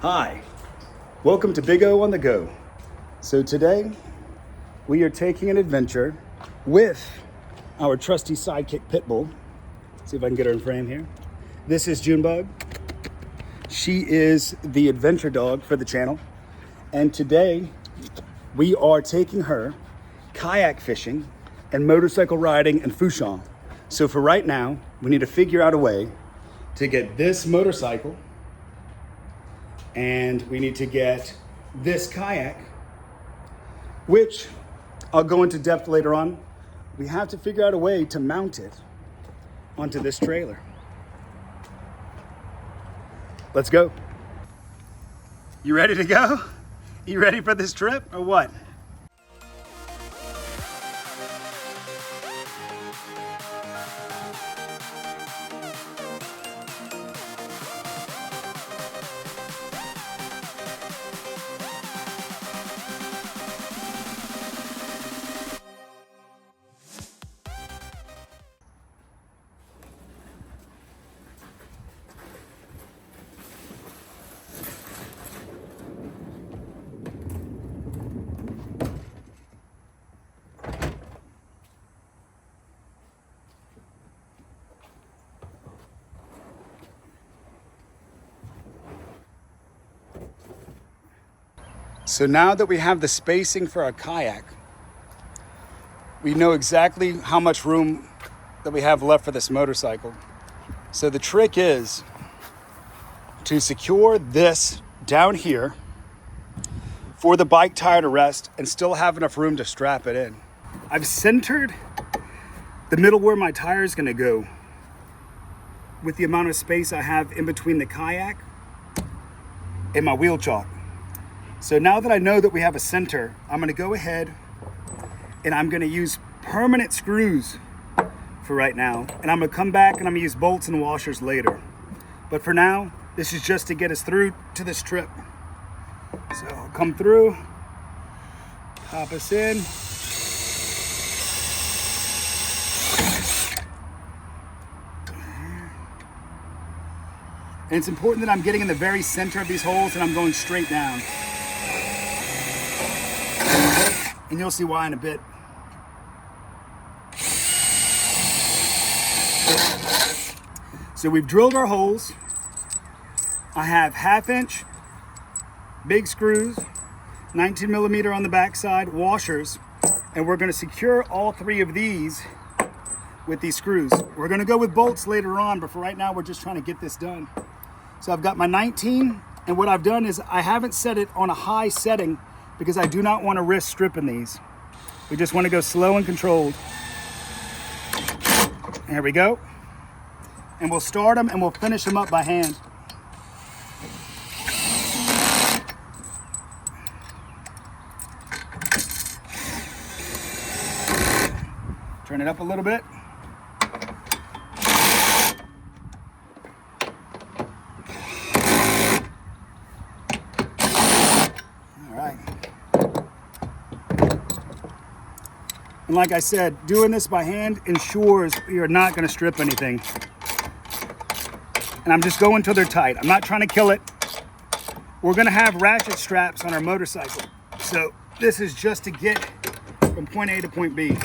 Hi, welcome to Big O on the Go. So today we are taking an adventure with our trusty sidekick Pitbull. See if I can get her in frame here. This is Junebug. She is the adventure dog for the channel. And today we are taking her kayak fishing and motorcycle riding in Fouchon. So for right now, we need to figure out a way to get this motorcycle, and we need to get this kayak, which I'll go into depth later on. We have to figure out a way to mount it onto this trailer. Let's go. You ready to go? You ready for this trip or what? So now that we have the spacing for our kayak, we know exactly how much room that we have left for this motorcycle. So the trick is to secure this down here for the bike tire to rest and still have enough room to strap it in. I've centered the middle where my tire is gonna go with the amount of space I have in between the kayak and my wheel chock. So now that I know that we have a center, I'm gonna go ahead and I'm gonna use permanent screws for right now. And I'm gonna come back and I'm gonna use bolts and washers later. But for now, this is just to get us through to this trip. So I'll come through, hop us in. And it's important that I'm getting in the very center of these holes and I'm going straight down. And you'll see why in a bit. So we've drilled our holes. I have 1/2 inch big screws, 19 millimeter on the backside, washers, and we're gonna secure all 3 of these with these screws. We're gonna go with bolts later on, but for right now, we're just trying to get this done. So I've got my 19, and what I've done is I haven't set it on a high setting because I do not want to risk stripping these. We just want to go slow and controlled. There we go. And we'll start them and we'll finish them up by hand. Turn it up a little bit. And like I said, doing this by hand ensures you're not going to strip anything. And I'm just going till they're tight. I'm not trying to kill it. We're going to have ratchet straps on our motorcycle. So this is just to get from point A to point B.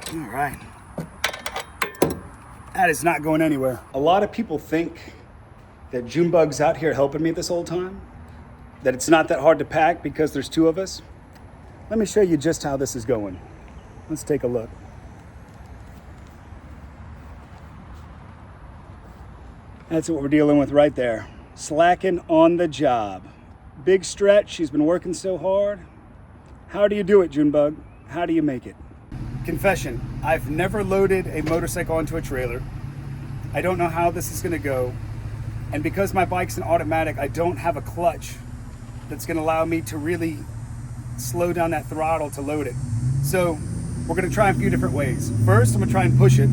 All right, that is not going anywhere. A lot of people think that Junebug's out here helping me this whole time, that it's not that hard to pack because there's 2 of us. Let me show you just how this is going. Let's take a look. That's what we're dealing with right there. Slacking on the job. Big stretch, she's been working so hard. How do you do it, Junebug? How do you make it? Confession, I've never loaded a motorcycle onto a trailer. I don't know how this is gonna go. And because my bike's an automatic, I don't have a clutch that's gonna allow me to really slow down that throttle to load it. So we're gonna try a few different ways. First, I'm gonna try and push it.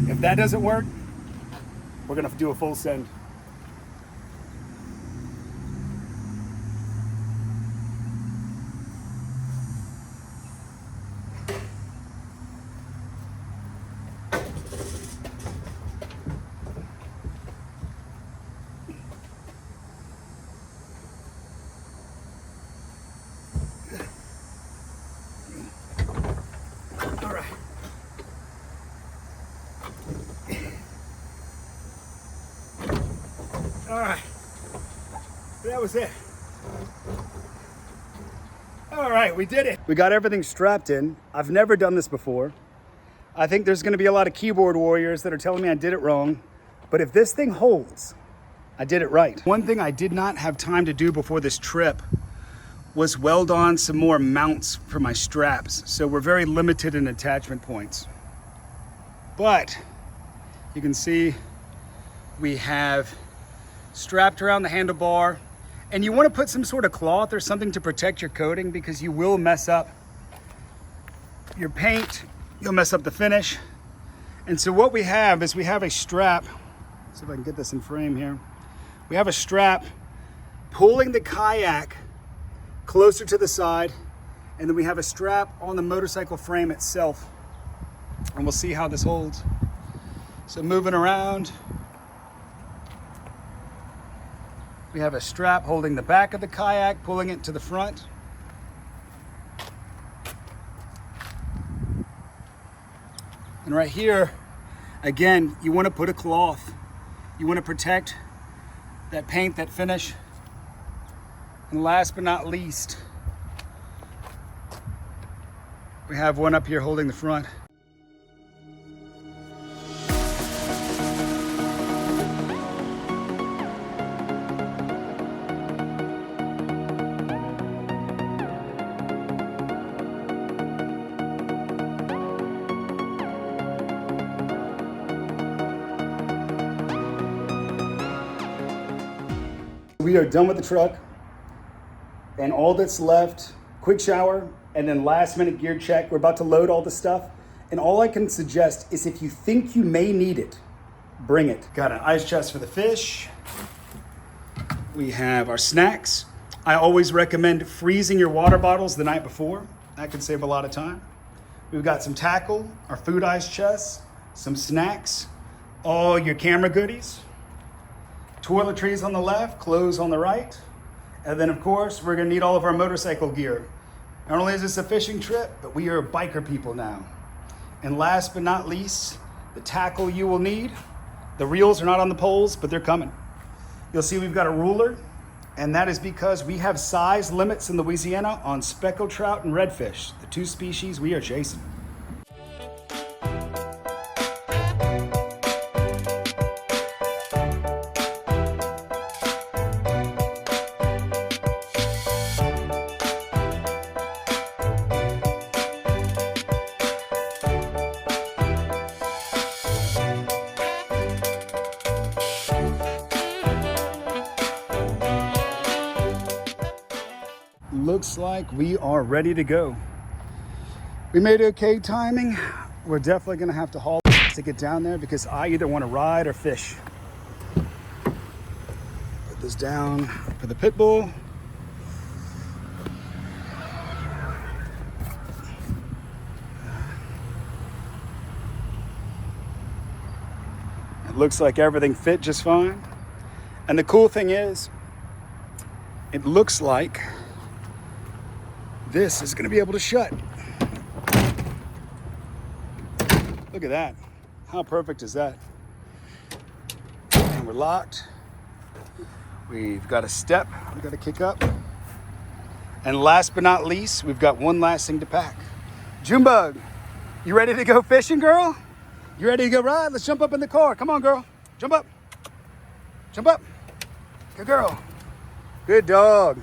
If that doesn't work, we're gonna do a full send. All right. All right. That was it. All right, we did it. We got everything strapped in. I've never done this before. I think there's gonna be a lot of keyboard warriors that are telling me I did it wrong. But if this thing holds, I did it right. One thing I did not have time to do before this trip was weld on some more mounts for my straps. So we're very limited in attachment points. But you can see we have strapped around the handlebar, and you want to put some sort of cloth or something to protect your coating, because you will mess up your paint, you'll mess up the finish. And so what we have is we have a strap. Let's see if I can get this in frame here. We have a strap pulling the kayak closer to the side, and then we have a strap on the motorcycle frame itself, and we'll see how this holds. So moving around, we have a strap holding the back of the kayak, pulling it to the front. And right here, again, you want to put a cloth. You want to protect that paint, that finish. And last but not least, we have one up here holding the front. We are done with the truck, and all that's left, quick shower, and then last minute gear check. We're about to load all the stuff, and all I can suggest is if you think you may need it, bring it. Got an ice chest for the fish. We have our snacks. I always recommend freezing your water bottles the night before. That can save a lot of time. We've got some tackle, our food ice chest, some snacks, all your camera goodies, toiletries on the left, clothes on the right. And then of course, we're gonna need all of our motorcycle gear. Not only is this a fishing trip, but we are biker people now. And last but not least, the tackle you will need. The reels are not on the poles, but they're coming. You'll see we've got a ruler, and that is because we have size limits in Louisiana on speckled trout and redfish, the two species we are chasing. Looks like we are ready to go. We made okay timing. We're definitely gonna have to haul to get down there because I either want to ride or fish. Put this down for the pit bull. It looks like everything fit just fine. And the cool thing is, it looks like this is gonna be able to shut. Look at that. How perfect is that? And we're locked. We've got a step we've got to kick up. And last but not least, we've got one last thing to pack. Junebug, you ready to go fishing, girl? You ready to go ride? Let's jump up in the car. Come on, girl. Jump up. Jump up. Good girl. Good dog.